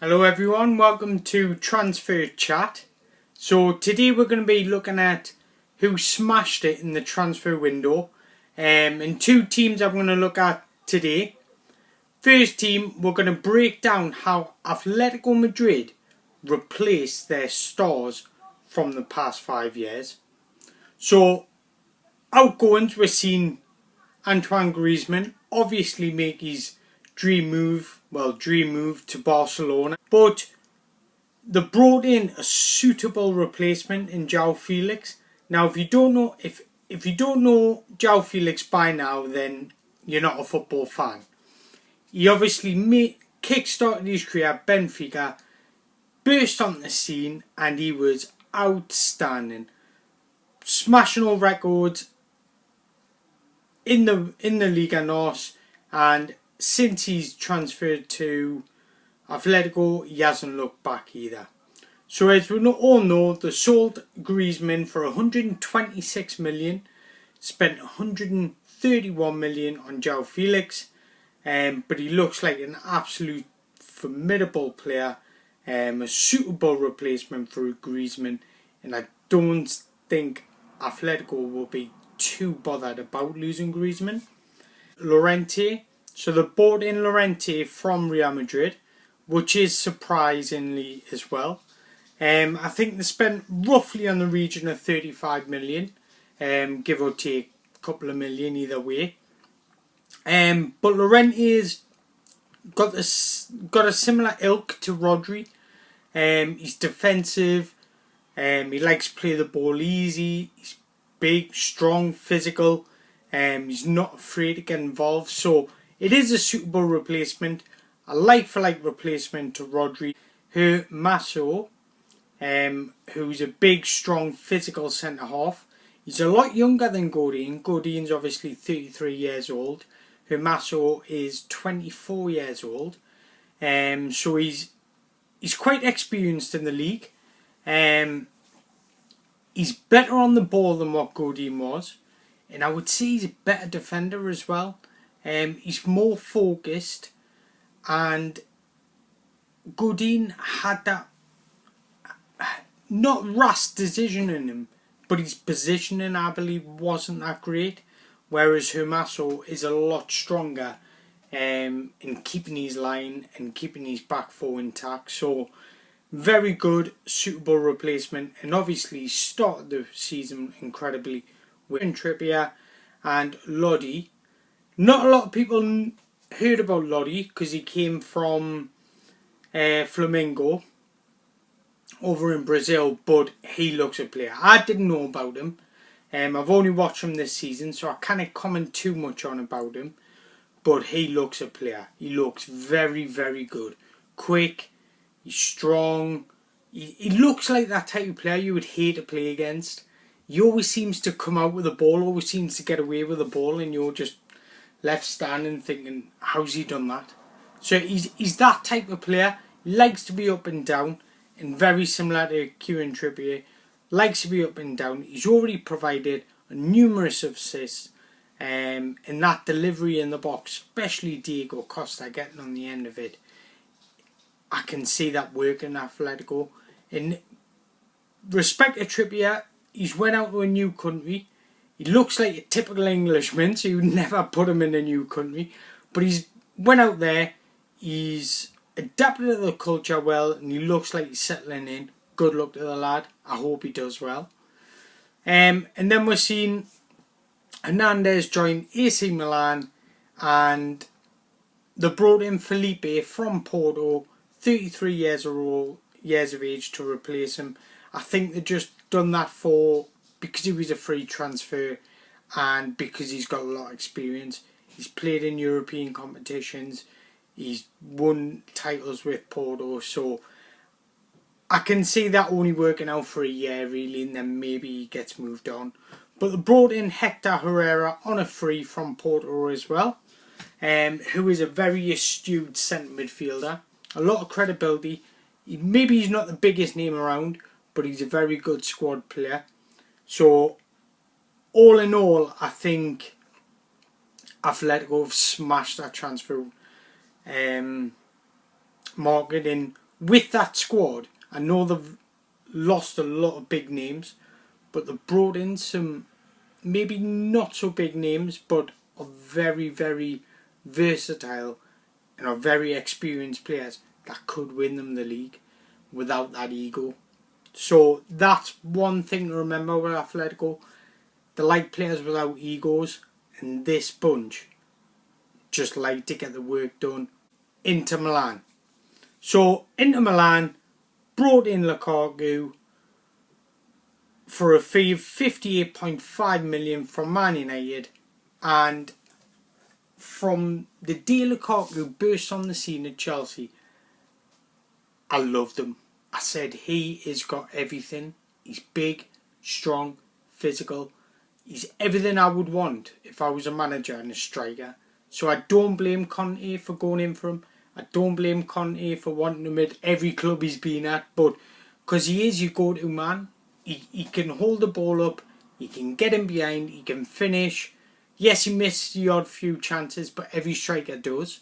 Hello everyone, welcome to Transfer Chat. So today we're going to be looking at who smashed it in the transfer window, and two teams I'm going to look at today. First team, we're going to break down how Atletico Madrid replaced their stars from the past 5 years. So outgoings, we're seeing Antoine Griezmann obviously make his dream move to Barcelona, but they brought in a suitable replacement in João Felix. Now, if you don't know João Felix by now, then you're not a football fan. He obviously kick-started his career at Benfica, burst onto the scene, and he was outstanding, smashing all records in the Liga NOS, and since he's transferred to Atletico, he hasn't looked back either. So as we all know, they sold Griezmann for 126 million, spent 131 million on João Felix, but he looks like an absolute formidable player, a suitable replacement for Griezmann, and I don't think Atletico will be too bothered about losing Griezmann. Llorente, so they bought in Llorente from Real Madrid, which is surprisingly as well. I think they spent roughly on the region of 35 million, give or take a couple of million either way. But Llorente's got a similar ilk to Rodri. He's defensive. He likes to play the ball easy. He's big, strong, physical. He's not afraid to get involved. So it is a suitable replacement. A like-for-like replacement to Rodri. Masso, who's a big, strong, physical centre-half. He's a lot younger than Godin. Godin's obviously 33 years old. Masso is 24 years old. So he's quite experienced in the league. He's better on the ball than what Godin was. And I would say he's a better defender as well. He's more focused. And Godin had that not rash decision in him, but his positioning, I believe, wasn't that great. Whereas Masso is a lot stronger in keeping his line and keeping his back four intact. So very good, suitable replacement, and obviously started the season incredibly with Trippier and Lodi. Not a lot of people heard about Lodi because he came from Flamengo over in Brazil, but he looks a player. I didn't know about him. I've only watched him this season, so I can't comment too much on about him. But he looks a player. He looks very, very good. Quick. He's strong. He looks like that type of player you would hate to play against. He always seems to come out with the ball, always seems to get away with the ball, and you're just left standing thinking, how's he done that? So he's that type of player. He likes to be up and down, and very similar to Kieran Trippier, likes to be up and down. He's already provided numerous assists, and that delivery in the box, especially Diego Costa getting on the end of it. I can see that working at Atletico. In respect to Trippier, he's went out to a new country. He looks like a typical Englishman, so you would never put him in a new country. But he's went out there, he's adapted to the culture well, and he looks like he's settling in. Good luck to the lad. I hope he does well. And then we're seeing Hernandez join AC Milan, and they brought in Felipe from Porto, 33 years of age, to replace him. I think they just done that because he was a free transfer and because he's got a lot of experience. He's played in European competitions. He's won titles with Porto, so I can see that only working out for a year really, and then maybe he gets moved on. But they brought in Hector Herrera on a free from Porto as well, who is a very astute centre midfielder. A lot of credibility. Maybe he's not the biggest name around, but he's a very good squad player. So, all in all, I think Atletico have smashed that transfer market in with that squad, I know they've lost a lot of big names, but they've brought in some maybe not so big names, but are very, very versatile and are very experienced players that could win them the league without that ego. So that's one thing to remember with Atletico. They like players without egos, and this bunch just like to get the work done. Inter Milan. So Inter Milan brought in Lukaku for a fee of 58.5 million from Man United, and from the day Lukaku burst on the scene at Chelsea, I loved him. I said he has got everything. He's big, strong, physical. He's everything I would want if I was a manager and a striker. So I don't blame Conte for going in for him. I don't blame Conte for wanting him at every club he's been at, but because he is your go-to man, he can hold the ball up, he can get in behind, he can finish. Yes, he missed the odd few chances, but every striker does.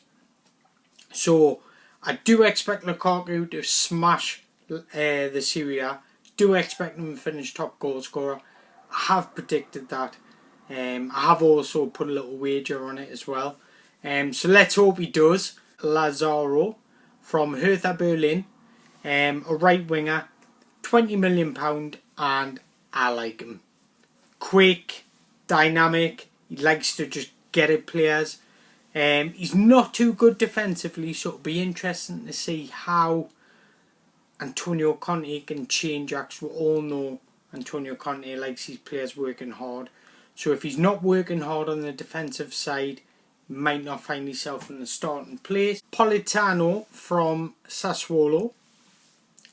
So I do expect Lukaku to smash the Serie A. Do expect him to finish top goal scorer. I have predicted that. I have also put a little wager on it as well. So let's hope he does. Lazaro from Hertha Berlin, a right winger, £20 million, and I like him. Quick, dynamic, he likes to just get at players. He's not too good defensively, so it'll be interesting to see how Antonio Conte can change acts. We all know Antonio Conte likes his players working hard. So if he's not working hard on the defensive side, he might not find himself in the starting place. Politano from Sassuolo.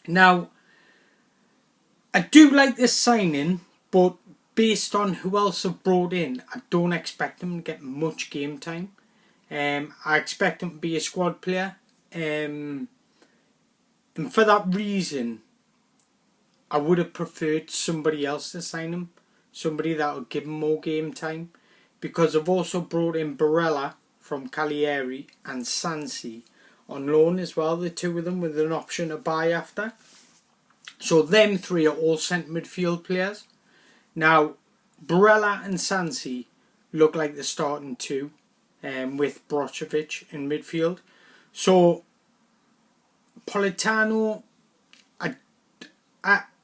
Now, I do like this signing, but based on who else have brought in, I don't expect him to get much game time. I expect him to be a squad player. And for that reason, I would have preferred somebody else to sign him. Somebody that would give him more game time. Because I've also brought in Barella from Cagliari and Sansi on loan as well. The two of them with an option to buy after. So them three are all centre midfield players. Now, Barella and Sansi look like the starting two, with Brozovic in midfield. So Politano,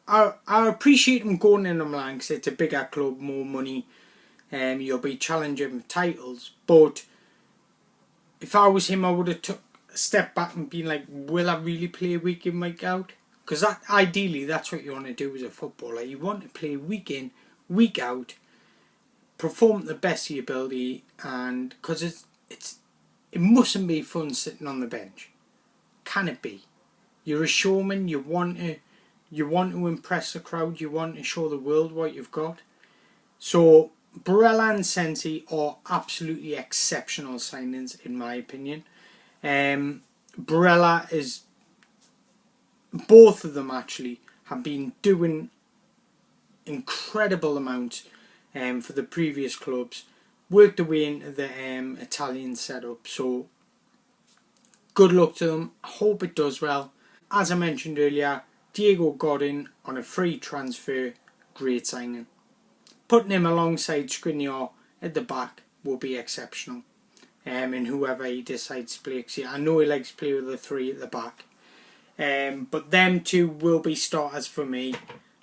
I appreciate him going in the Milan because it's a bigger club, more money, you'll be challenging for titles. But if I was him, I would have took a step back and been like, will I really play week in, week out? Because ideally, that's what you want to do as a footballer. You want to play week in, week out, perform the best of your ability, and because it mustn't be fun sitting on the bench. Can it be? You're a showman. You want to impress the crowd. You want to show the world what you've got. So Barella and Sensi are absolutely exceptional signings in my opinion. Barella is, both of them actually have been doing incredible amounts for the previous clubs, worked their way into the Italian setup, so good luck to them. I hope it does well. As I mentioned earlier, Diego Godin on a free transfer, great signing. Putting him alongside Skriniar at the back will be exceptional, and whoever he decides to play. I know he likes to play with the three at the back, but them two will be starters for me.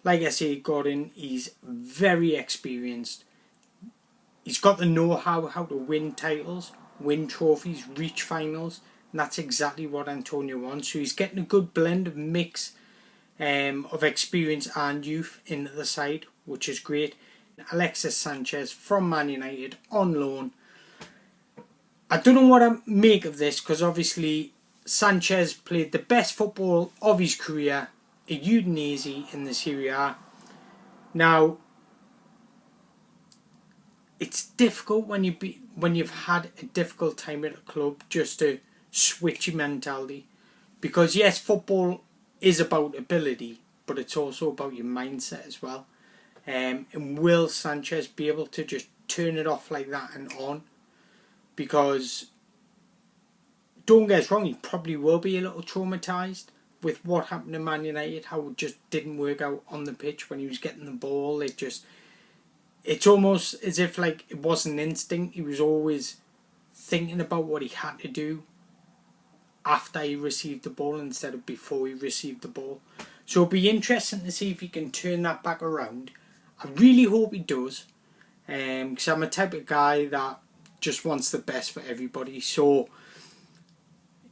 Like I say, Godin, he's very experienced. He's got the know-how to win titles, win trophies, reach finals, and that's exactly what Antonio wants. So he's getting a good blend of mix of experience and youth into the side, which is great. Alexis Sanchez from Man United on loan. I don't know what I make of this, because obviously Sanchez played the best football of his career at Udinese in the Serie A. Now, it's difficult when you've had a difficult time at a club just to switch your mentality, because yes, football is about ability, but it's also about your mindset as well. And will Sanchez be able to just turn it off like that and on? Because don't get us wrong, he probably will be a little traumatised, with what happened to Man United, how it just didn't work out on the pitch when he was getting the ball. It's almost as if like it wasn't instinct. He was always thinking about what he had to do after he received the ball instead of before he received the ball. So it'll be interesting to see if he can turn that back around. I really hope he does, because I'm a type of guy that just wants the best for everybody. So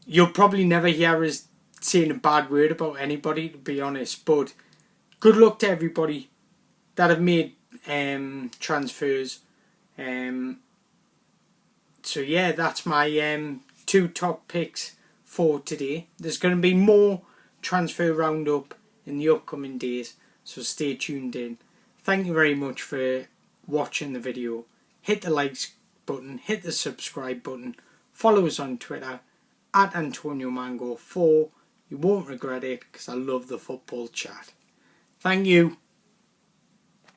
you'll probably never hear us saying a bad word about anybody, to be honest. But good luck to everybody that have made transfers. So yeah, that's my 2 top picks for today. There's going to be more transfer roundup in the upcoming days, so stay tuned in. Thank you very much for watching the video. Hit the likes button, hit the subscribe button, follow us on Twitter at AntonioMango4. You won't regret it, because I love the football chat. Thank you.